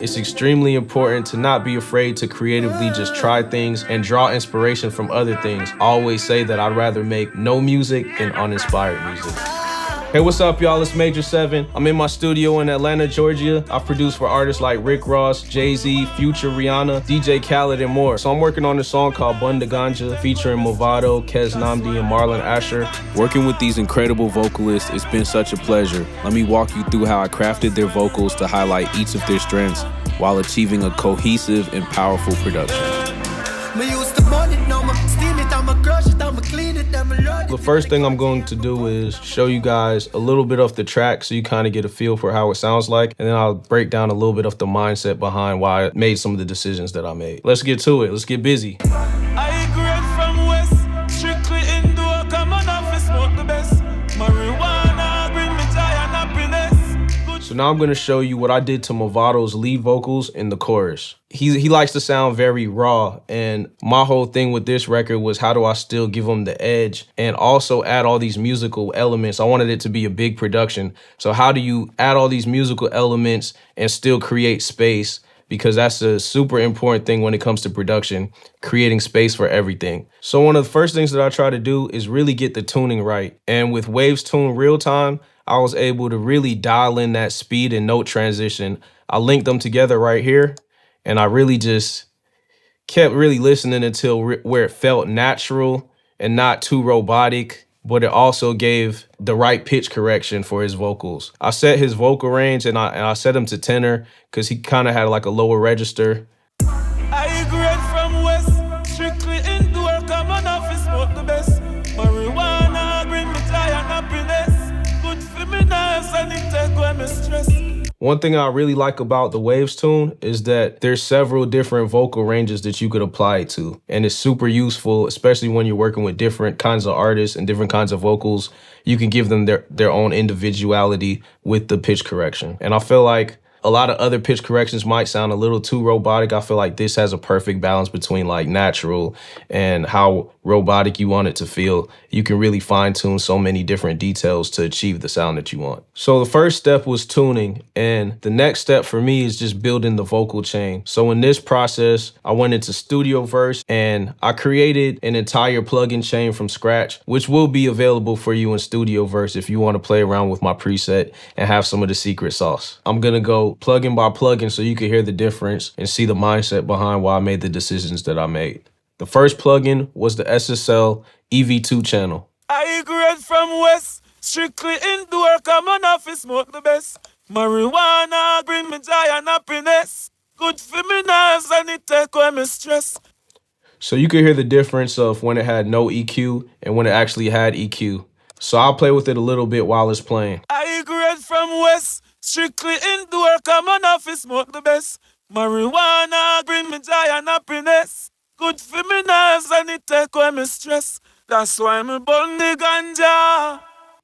It's extremely important to not be afraid to creatively just try things and draw inspiration from other things. I always say that I'd rather make no music than uninspired music. Hey, what's up, y'all? It's Major 7. I'm in my studio in Atlanta, Georgia. I produce for artists like Rick Ross, Jay-Z, Future, Rihanna, DJ Khaled, and more. So I'm working on a song called Bun Di Ganja, featuring Mavado, Keznamdi, and Marlon Asher. Working with these incredible vocalists, it's been such a pleasure. Let me walk you through how I crafted their vocals to highlight each of their strengths while achieving a cohesive and powerful production. The first thing I'm going to do is show you guys a little bit of the track so you kind of get a feel for how it sounds like, and then I'll break down a little bit of the mindset behind why I made some of the decisions that I made. Let's get to it. Let's get busy. So now I'm going to show you what I did to Mavado's lead vocals in the chorus. He likes to sound very raw, and my whole thing with this record was how do I still give him the edge and also add all these musical elements. I wanted it to be a big production. So how do you add all these musical elements and still create space? Because that's a super important thing when it comes to production, creating space for everything. So one of the first things that I try to do is really get the tuning right. And with Waves Tune Real Time, I was able to really dial in that speed and note transition. I linked them together right here, and I really just kept really listening until where it felt natural and not too robotic, but it also gave the right pitch correction for his vocals. I set his vocal range and I set him to tenor because he kind of had like a lower register. I grade from West, strictly indoor, come on office, smoke the best. Marijuana bring me joy and happiness. Good for me nerves and it take away my stress. One thing I really like about the Waves tune is that there's several different vocal ranges that you could apply it to. And it's super useful, especially when you're working with different kinds of artists and different kinds of vocals. You can give them their own individuality with the pitch correction. And I feel like a lot of other pitch corrections might sound a little too robotic. I feel like this has a perfect balance between like natural and how robotic you want it to feel. You can really fine tune so many different details to achieve the sound that you want. So the first step was tuning, and the next step for me is just building the vocal chain. So in this process, I went into Studio Verse and I created an entire plugin chain from scratch, which will be available for you in Studio Verse if you want to play around with my preset and have some of the secret sauce. I'm gonna go plugin by plugin so you can hear the difference and see the mindset behind why I made the decisions that I made. The first plugin was the SSL EV2 channel. I grade from West, strictly indoor, come on office, smoke the best. Marijuana bring me joy and happiness. Good for me nerves and it take away my stress. So you can hear the difference of when it had no EQ and when it actually had EQ. So I'll play with it a little bit while it's playing. I grade from West, strictly indoor, come on office, smoke the best. Marijuana bring me joy and happiness. Good for me nerves and it take away my stress. That's why me Bun Di Ganja.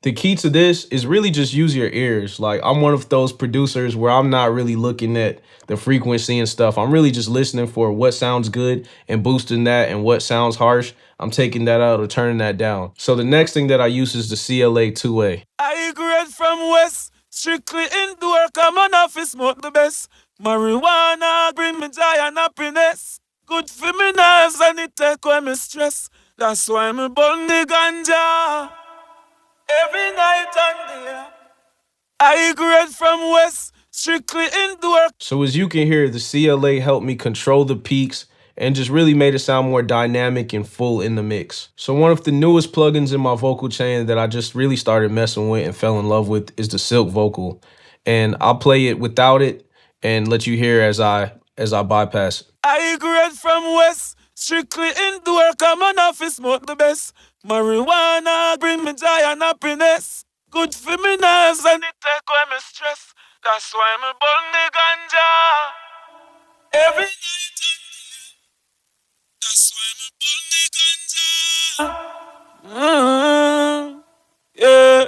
The key to this is really just use your ears. Like, I'm one of those producers where I'm not really looking at the frequency and stuff. I'm really just listening for what sounds good and boosting that, and what sounds harsh, I'm taking that out or turning that down. So the next thing that I use is the CLA 2A. I grade from West, strictly indoor, come on office, smoke the best. Marijuana bring me joy and happiness. Good for me nerves and it take away my stress. That's why me Bun Di Ganja every night and day. I grade from West, strictly indoor. So as you can hear, the CLA helped me control the peaks and just really made it sound more dynamic and full in the mix. So one of the newest plugins in my vocal chain that I just really started messing with and fell in love with is the Silk Vocal. And I'll play it without it and let you hear as I bypass it. I grade from West, strictly indoor, come on office, smoke the best. Marijuana bring me joy and happiness. Good for me nerves and it take away my stress. That's why me Bun Di Ganja every night and day. That's why me Bun Di Ganja. Yeah.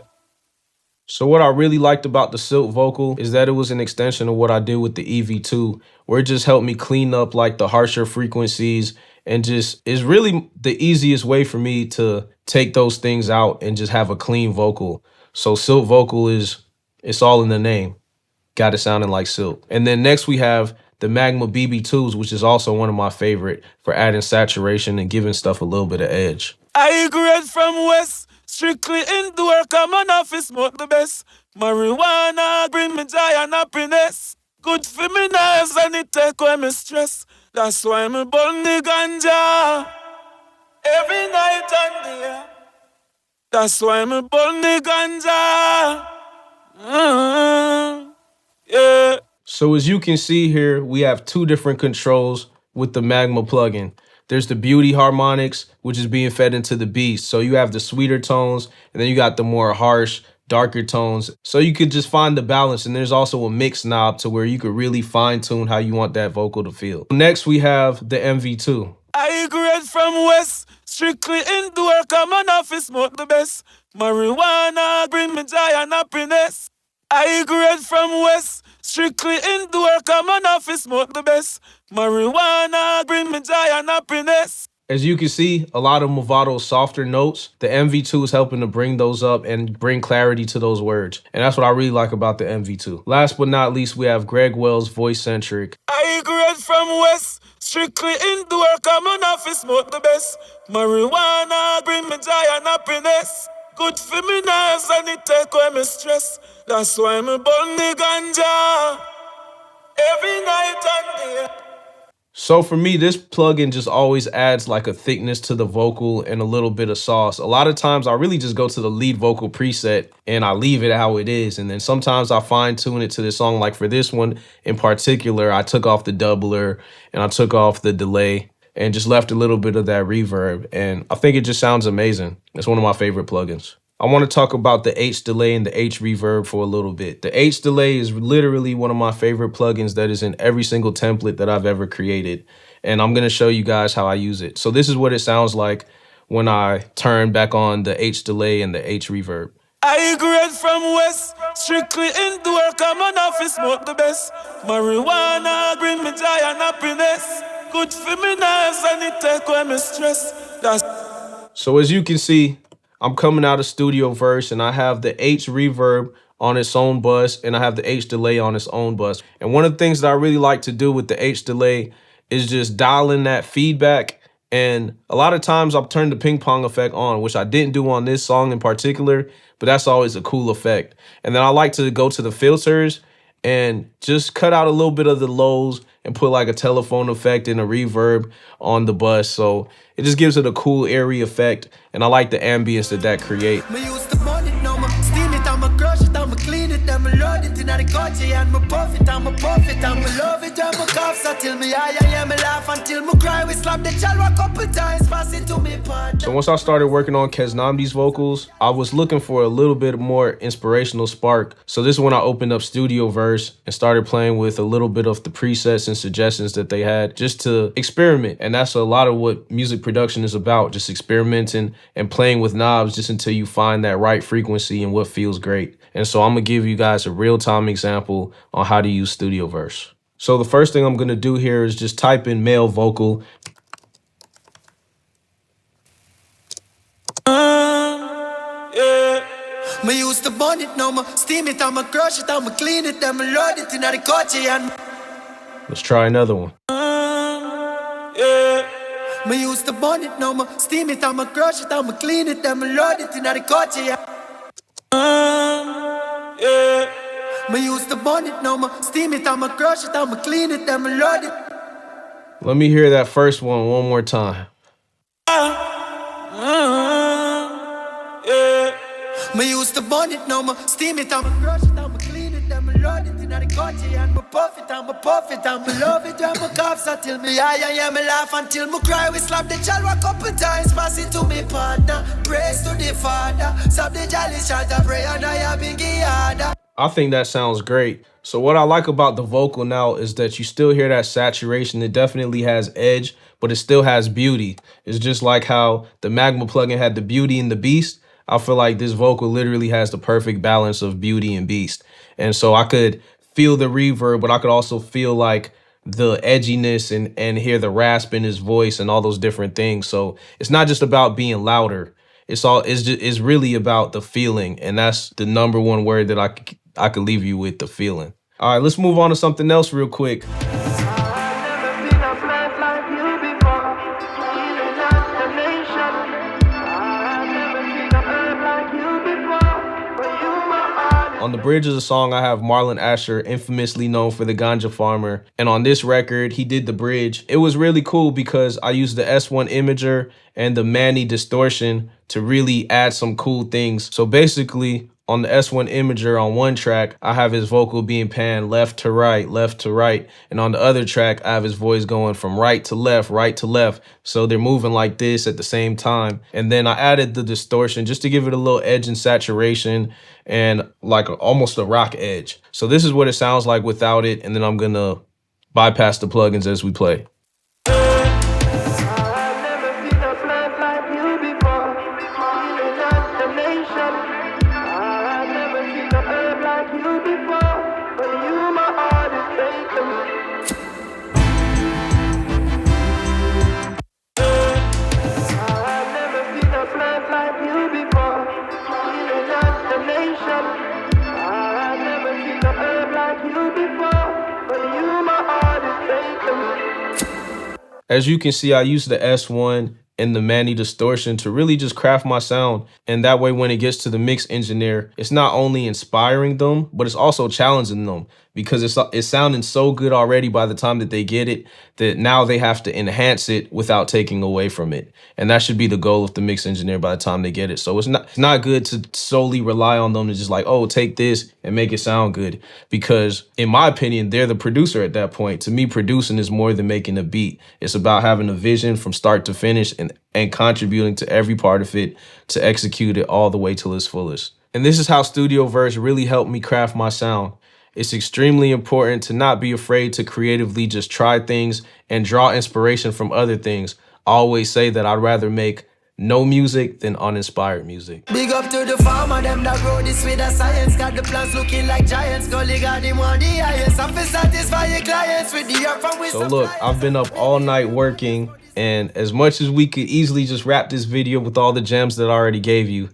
So what I really liked about the Silk Vocal is that it was an extension of what I did with the EV2, where it just helped me clean up like the harsher frequencies, and just is really the easiest way for me to take those things out and just have a clean vocal. So Silk Vocal it's all in the name. got it sounding like silk. And then next we have the Magma BB2s, which is also one of my favorite for adding saturation and giving stuff a little bit of edge. I grade from West, strictly indoor, come on office, smoke the best. Marijuana bring me joy and happiness. Good for me nerves and it take away my stress. That's why me Bun Di Ganja every night and day. That's why me Bun Di Ganja. Yeah. So as you can see here, we have two different controls with the Magma plugin. There's the beauty harmonics, which is being fed into the beast. So you have the sweeter tones, and then you got the more harsh, darker tones. So you could just find the balance. And there's also a mix knob to where you could really fine tune how you want that vocal to feel. Next, we have the MV2. I grade from West, strictly indoor, come on office, smoke the best. Marijuana bring me joy and happiness. I grade from West, strictly indoor, come on office, smoke the best. Marijuana bring me joy and happiness. As you can see, a lot of Mavado's softer notes, the MV2 is helping to bring those up and bring clarity to those words. And that's what I really like about the MV2. Last but not least, we have Greg Wells' voice-centric. I grade from West, strictly indoor, come on office, smoke the best. Marijuana bring me joy and happiness. Good for me nerves and it take away my stress. That's why me Bun Di Ganja every night and day. So for me, this plugin just always adds like a thickness to the vocal and a little bit of sauce. A lot of times I really just go to the lead vocal preset and I leave it how it is. And then sometimes I fine tune it to this song. Like for this one in particular, I took off the doubler and I took off the delay and just left a little bit of that reverb. And I think it just sounds amazing. It's one of my favorite plugins. I want to talk about the H delay and the H reverb for a little bit. The H delay is literally one of my favorite plugins that is in every single template that I've ever created. And I'm going to show you guys how I use it. So this is what it sounds like when I turn back on the H delay and the H reverb. I grade from West, strictly indoor, come on office, smoke the best. Marijuana bring me joy and happiness. Good for me nerves and it take away my stress. So as you can see, I'm coming out of studio verse and I have the H reverb on its own bus and I have the H delay on its own bus. And one of the things that I really like to do with the H delay is just dial in that feedback. And a lot of times I'll turn the ping pong effect on, which I didn't do on this song in particular, but that's always a cool effect. And then I like to go to the filters and just cut out a little bit of the lows and put like a telephone effect and a reverb on the bus. So it just gives it a cool airy effect. And I like the ambience that creates. Clean it, I'm load it in the country and my profit, I'm a profit, I'm a love it, I'm a cough, so till me I am a laugh until me cry, we slap the child a couple times, pass it to me part. So once I started working on Keznamdi's vocals, I was looking for a little bit more inspirational spark. So this is when I opened up Studio Verse and started playing with a little bit of the presets and suggestions that they had just to experiment. And that's a lot of what music production is about, just experimenting and playing with knobs just until you find that right frequency and what feels great. And so I'm gonna give you guys a real-time example on how to use Studio Verse. So the first thing I'm gonna do here is just type in male vocal. Yeah. Me used to burn it, now me steam it, I'ma crush it, I'ma clean it, I'ma load it in the country and... Let's try another one. Yeah. Me used to burn it, now me steam it, I'ma crush it, I'ma clean it, I'ma load it in the country and... Yeah. Me used to burn it, now me steam it, I'ma crush it, I'ma clean it, I'ma load it. Let me hear that first one more time. Yeah. Me used to burn it, now me steam it, I'ma crush it, I'ma clean it, I'ma load it in the country and me puff it, I'ma love it, I'ma cough, so till me I me laugh until me cry, we slap the child a couple times, pass it to me partner, praise to the Father, stop the jolly shot of prayer and I big harder. I think that sounds great. So what I like about the vocal now is that you still hear that saturation. It definitely has edge, but it still has beauty. It's just like how the Magma plugin had the beauty and the beast. I feel like this vocal literally has the perfect balance of beauty and beast. And so I could feel the reverb, but I could also feel like the edginess and hear the rasp in his voice and all those different things. So it's not just about being louder. It's really about the feeling. And that's the number one word that I could leave you with, the feeling. All right, let's move on to something else real quick. On the bridge of the song, I have Marlon Asher, infamously known for the Ganja Farmer. And on this record, he did the bridge. It was really cool because I used the S1 imager and the Manny distortion to really add some cool things. So basically, on the S1 imager on one track, I have his vocal being panned left to right, left to right. And on the other track, I have his voice going from right to left, right to left. So they're moving like this at the same time. And then I added the distortion just to give it a little edge and saturation and like almost a rock edge. So this is what it sounds like without it. And then I'm gonna bypass the plugins as we play. As you can see, I use the S1 and the Manny distortion to really just craft my sound. And that way, when it gets to the mix engineer, it's not only inspiring them, but it's also challenging them because it's sounding so good already by the time that they get it that now they have to enhance it without taking away from it. And that should be the goal of the mix engineer by the time they get it. So it's not good to solely rely on them to just like, oh, take this and make it sound good. Because in my opinion, they're the producer at that point. To me, producing is more than making a beat. It's about having a vision from start to finish and contributing to every part of it to execute it all the way till its fullest. And this is how Studio Verse really helped me craft my sound. It's extremely important to not be afraid to creatively just try things and draw inspiration from other things. I always say that I'd rather make no music than uninspired music. Big up to the farmer, them that grow this with the science. Got the plants looking like giants. Gully got him on the highest. I'm for satisfy your clients with the earth from wisdom. So look, I've been up all night working, and as much as we could easily just wrap this video with all the gems that I already gave you,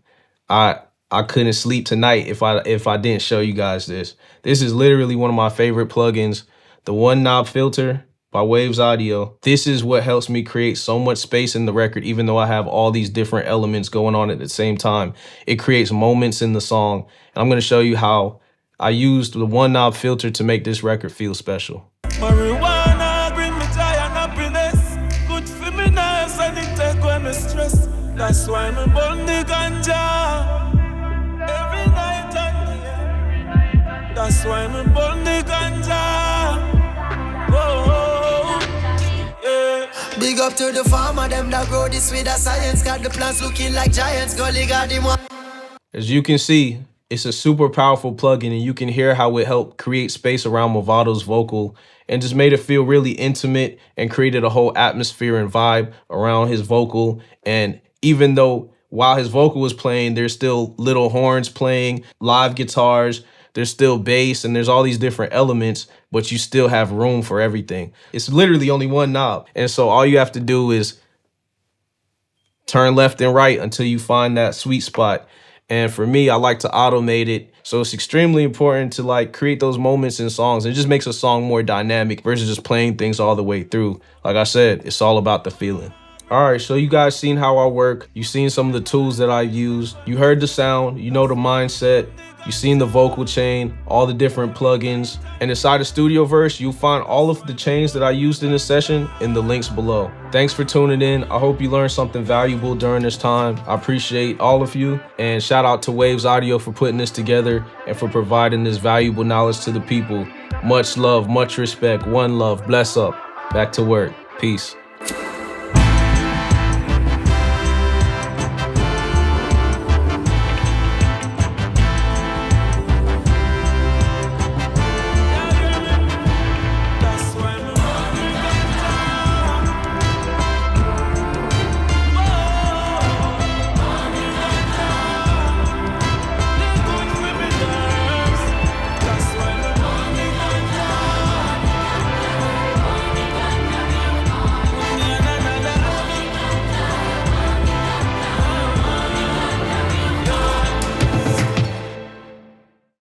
I couldn't sleep tonight if I didn't show you guys this. This is literally one of my favorite plugins, the One Knob Filter by Waves Audio. This is what helps me create so much space in the record, even though I have all these different elements going on at the same time. It creates moments in the song. And I'm gonna show you how I used the One Knob Filter to make this record feel special. Marijuana bring me joy and happiness. Good for me nerves and it take away my stress. That's why me Bun Di Ganja every night and day. That's why me Bun Di Ganja. Oh, yeah. Big up to the farmer, them that grow this with the science. Got the plants looking like giants. Gully got him on. As you can see, it's a super powerful plugin, and you can hear how it helped create space around Mavado's vocal and just made it feel really intimate and created a whole atmosphere and vibe around his vocal. And even though while his vocal was playing, there's still little horns playing, live guitars, there's still bass, and there's all these different elements, but you still have room for everything. It's literally only one knob. And so all you have to do is turn left and right until you find that sweet spot. And for me, I like to automate it. So it's extremely important to like create those moments in songs. It just makes a song more dynamic versus just playing things all the way through. Like I said, it's all about the feeling. All right, so you guys seen how I work. You seen some of the tools that I used. You heard the sound, you know the mindset. You seen the vocal chain, all the different plugins. And inside of Studio Verse, you'll find all of the chains that I used in this session in the links below. Thanks for tuning in. I hope you learned something valuable during this time. I appreciate all of you. And shout out to Waves Audio for putting this together and for providing this valuable knowledge to the people. Much love, much respect, one love, bless up. Back to work. Peace.